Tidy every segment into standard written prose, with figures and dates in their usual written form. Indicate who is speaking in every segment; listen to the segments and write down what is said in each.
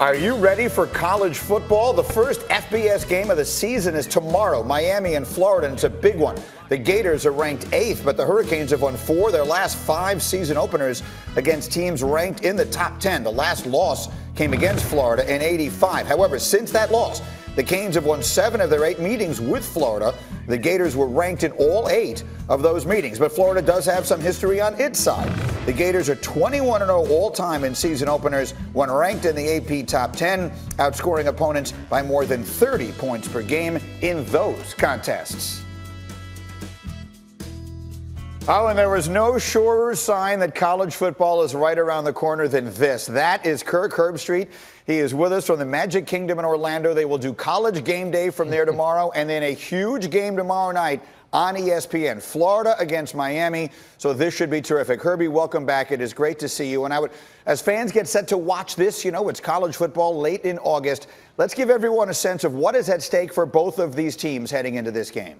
Speaker 1: Are you ready for college football? The first FBS game of the season is tomorrow. Miami and Florida, and it's a big one. The Gators are ranked 8th, but the Hurricanes have won 4 of their last 5 season openers against teams ranked in the top 10. The last loss came against Florida in '85. However, since that loss, the Canes have won 7 of their 8 meetings with Florida. The Gators were ranked in all 8 of those meetings, but Florida does have some history on its side. The Gators are 21-0 all-time in season openers when ranked in the AP top 10, outscoring opponents by more than 30 points per game in those contests. Oh, and there was no surer sign that college football is right around the corner than this. That is Kirk Herbstreit. He is with us from the Magic Kingdom in Orlando. They will do College Game Day from there tomorrow, and then a huge game tomorrow night on ESPN. Florida against Miami. So this should be terrific. Herbie, welcome back. It is great to see you. And as fans get set to watch this, it's college football late in August. Let's give everyone a sense of what is at stake for both of these teams heading into this game.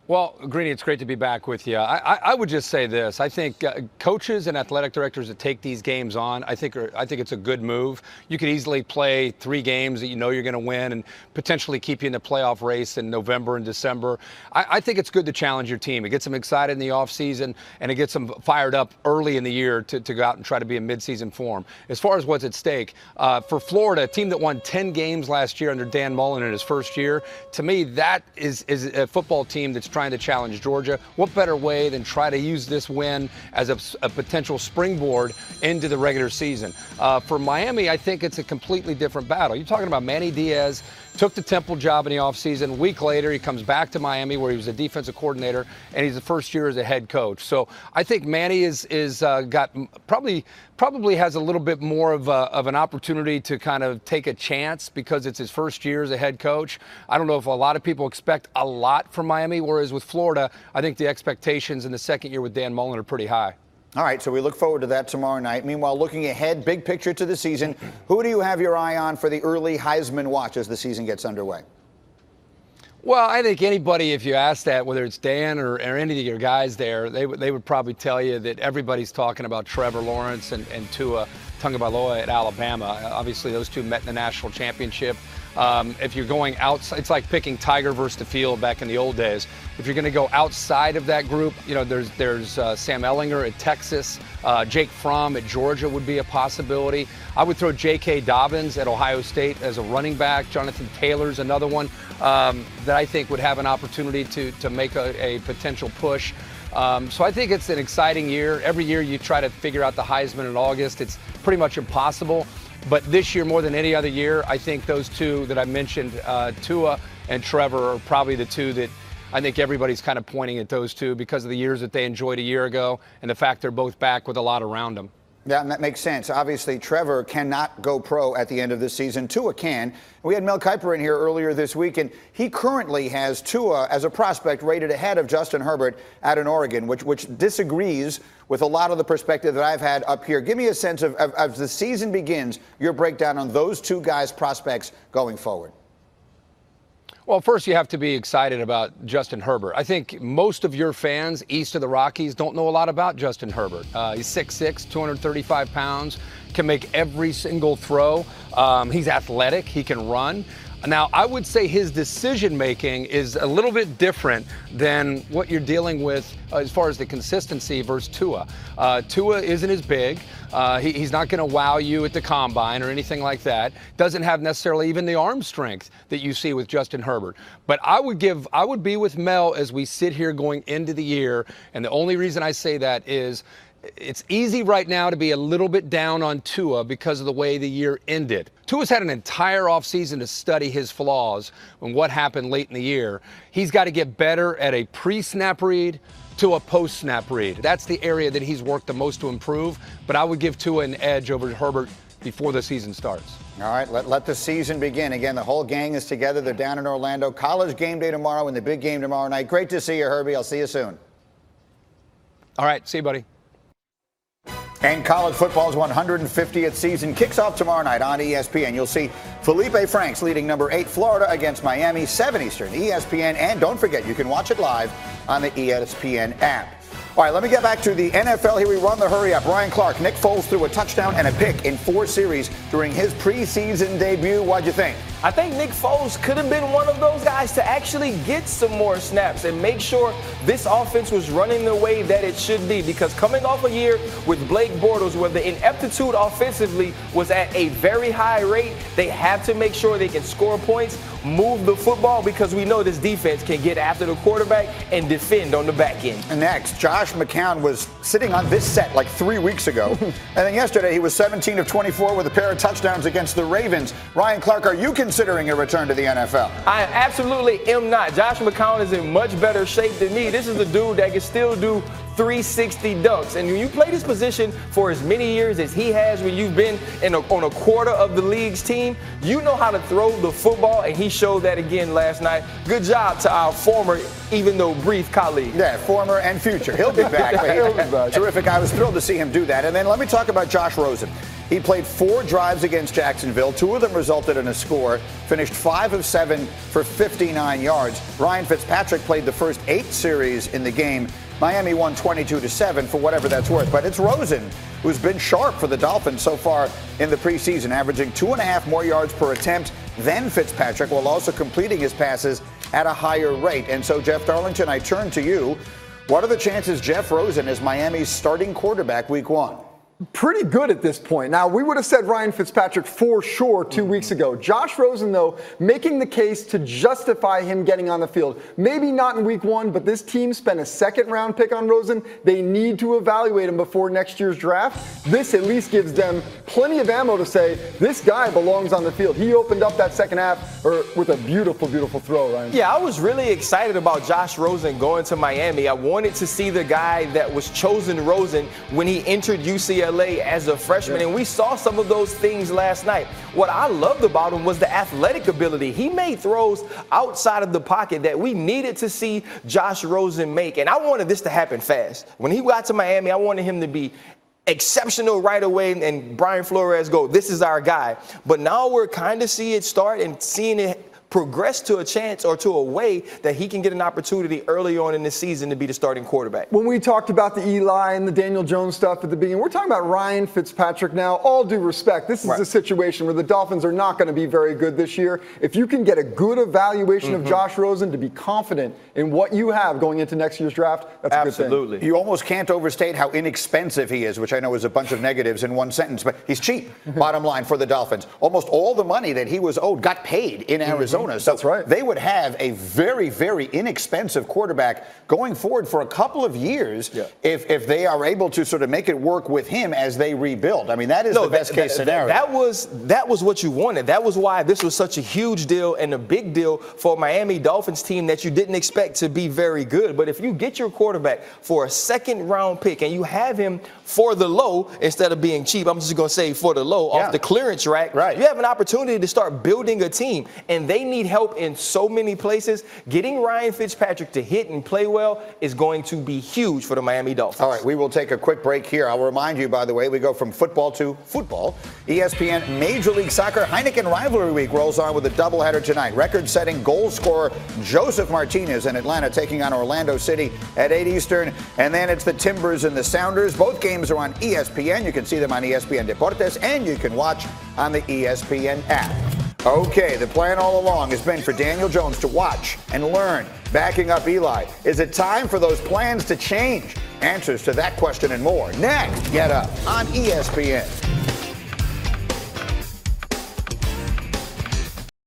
Speaker 2: Well, Greeny, it's great to be back with you. I would just say this. I think coaches and athletic directors that take these games on, I think it's a good move. You could easily play 3 games that you know you're going to win and potentially keep you in the playoff race in November and December. I think it's good to challenge your team. It gets them excited in the offseason, and it gets them fired up early in the year to go out and try to be in midseason form. As far as what's at stake, for Florida, a team that won 10 games last year under Dan Mullen in his first year, to me, that is a football team that's trying to challenge Georgia. What better way than try to use this win as a potential springboard into the regular season? For Miami, I think it's a completely different battle. You're talking about Manny Diaz, took the Temple job in the offseason. A week later, he comes back to Miami where he was a defensive coordinator, and he's the first year as a head coach. So I think Manny is got probably has a little bit more of an opportunity to kind of take a chance because it's his first year as a head coach. I don't know if a lot of people expect a lot from Miami, whereas with Florida, I think the expectations in the second year with Dan Mullen are pretty high.
Speaker 1: All right, so we look forward to that tomorrow night. Meanwhile, looking ahead, big picture to the season, who do you have your eye on for the early Heisman watch as the season gets underway?
Speaker 2: Well, I think anybody, if you ask that, whether it's Dan or any of your guys there, they would probably tell you that everybody's talking about Trevor Lawrence and Tua Tagovailoa at Alabama. Obviously, those two met in the national championship. If you're going outside, it's like picking Tiger versus the field back in the old days. If you're going to go outside of that group, there's Sam Ehlinger at Texas, Jake Fromm at Georgia would be a possibility. I would throw J.K. Dobbins at Ohio State as a running back. Jonathan Taylor's another one that I think would have an opportunity to make a potential push. So I think it's an exciting year. Every year you try to figure out the Heisman in August. It's pretty much impossible. But this year, more than any other year, I think those two that I mentioned, Tua and Trevor, are probably the two that I think everybody's kind of pointing at those two because of the years that they enjoyed a year ago and the fact they're both back with a lot around them.
Speaker 1: Yeah, and that makes sense. Obviously, Trevor cannot go pro at the end of the season. Tua can. We had Mel Kiper in here earlier this week, and he currently has Tua as a prospect rated ahead of Justin Herbert out in Oregon, which disagrees with a lot of the perspective that I've had up here. Give me a sense of, as the season begins, your breakdown on those two guys' prospects going forward.
Speaker 2: Well, first you have to be excited about Justin Herbert. I think most of your fans east of the Rockies don't know a lot about Justin Herbert. He's 6'6", 235 pounds, can make every single throw. He's athletic, he can run. Now, I would say his decision-making is a little bit different than what you're dealing with as far as the consistency versus Tua. Tua isn't as big. He's not going to wow you at the combine or anything like that. Doesn't have necessarily even the arm strength that you see with Justin Herbert. But I would be with Mel as we sit here going into the year, and the only reason I say that is it's easy right now to be a little bit down on Tua because of the way the year ended. Tua's had an entire offseason to study his flaws and what happened late in the year. He's got to get better at a pre-snap read to a post-snap read. That's the area that he's worked the most to improve, but I would give Tua an edge over Herbert before the season starts.
Speaker 1: All right, let the season begin. Again, the whole gang is together. They're down in Orlando. College Game Day tomorrow and the big game tomorrow night. Great to see you, Herbie. I'll see you soon.
Speaker 2: All right, see you, buddy.
Speaker 1: And college football's 150th season kicks off tomorrow night on ESPN. You'll see Felipe Franks leading number 8 Florida against Miami, 7 Eastern, ESPN. And don't forget, you can watch it live on the ESPN app. All right, let me get back to the NFL. Here we run the hurry up. Ryan Clark, Nick Foles threw a touchdown and a pick in 4 series during his preseason debut. What'd you think?
Speaker 3: I think Nick Foles could have been one of those guys to actually get some more snaps and make sure this offense was running the way that it should be, because coming off a year with Blake Bortles where the ineptitude offensively was at a very high rate, they have to make sure they can score points, move the football, because we know this defense can get after the quarterback and defend on the back end.
Speaker 1: And next, Josh McCown was sitting on this set like 3 weeks ago. And then yesterday he was 17 of 24 with a pair of touchdowns against the Ravens. Ryan Clark, are you considering a return to the NFL?
Speaker 3: I absolutely am not. Josh McCown is in much better shape than me. This is the dude that can still do 360 dunks. And when you play this position for as many years as he has, when you've been on a quarter of the league's team, you know how to throw the football, and he showed that again last night. Good job to our former, even though brief, colleague.
Speaker 1: Yeah, former and future. He'll be back. Terrific. I was thrilled to see him do that. And then let me talk about Josh Rosen. He played 4 drives against Jacksonville. 2 of them resulted in a score. Finished 5 of 7 for 59 yards. Ryan Fitzpatrick played the first 8 series in the game. Miami won 22-7 for whatever that's worth. But it's Rosen who's been sharp for the Dolphins so far in the preseason, averaging 2.5 more yards per attempt than Fitzpatrick, while also completing his passes at a higher rate. And so, Jeff Darlington, I turn to you. What are the chances Jeff Rosen is Miami's starting quarterback week 1?
Speaker 4: Pretty good at this point. Now, we would have said Ryan Fitzpatrick for sure 2 weeks ago. Josh Rosen, though, making the case to justify him getting on the field. Maybe not in week 1, but this team spent a second-round pick on Rosen. They need to evaluate him before next year's draft. This at least gives them plenty of ammo to say, this guy belongs on the field. He opened up that second half with a beautiful, beautiful throw, Ryan.
Speaker 3: Yeah, I was really excited about Josh Rosen going to Miami. I wanted to see the guy that was chosen Rosen when he entered UCLA as a freshman, and we saw some of those things last night. What I loved about him was the athletic ability. He made throws outside of the pocket that we needed to see Josh Rosen make, and I wanted this to happen fast. When he got to Miami, I wanted him to be exceptional right away, and Brian Flores go, this is our guy. But now we're kind of seeing it start and seeing it progress to a chance or to a way that he can get an opportunity early on in the season to be the starting quarterback.
Speaker 4: When we talked about the Eli and the Daniel Jones stuff at the beginning, we're talking about Ryan Fitzpatrick now. All due respect, this is a situation where the Dolphins are not going to be very good this year. If you can get a good evaluation of Josh Rosen to be confident in what you have going into next year's draft, that's a good thing.
Speaker 3: Absolutely.
Speaker 1: You almost can't overstate how inexpensive he is, which I know is a bunch of negatives in one sentence, but he's cheap, bottom line, for the Dolphins. Almost all the money that he was owed got paid in Arizona. So
Speaker 4: that's right.
Speaker 1: They would have a very, very inexpensive quarterback going forward for a couple of years if they are able to sort of make it work with him as they rebuild. I mean, that is the best case scenario.
Speaker 3: That was what you wanted. That was why this was such a huge deal and a big deal for a Miami Dolphins team that you didn't expect to be very good. But if you get your quarterback for a second-round pick and you have him for the low instead of being cheap, I'm just going to say for the low, off the clearance rack, you have an opportunity to start building a team. And they need help in so many places. Getting Ryan Fitzpatrick to hit and play well is going to be huge for the Miami Dolphins.
Speaker 1: All right, we will take a quick break here. I'll remind you, by the way, we go from football to football. ESPN Major League Soccer Heineken Rivalry Week rolls on with a doubleheader tonight. Record-setting goal scorer Joseph Martinez in Atlanta taking on Orlando City at 8 Eastern. And then it's the Timbers and the Sounders. Both games are on ESPN. You can see them on ESPN Deportes, and you can watch on the ESPN app. Okay, the plan all along has been for Daniel Jones to watch and learn, backing up Eli. Is it time for those plans to change? Answers to that question and more next. Get Up on ESPN.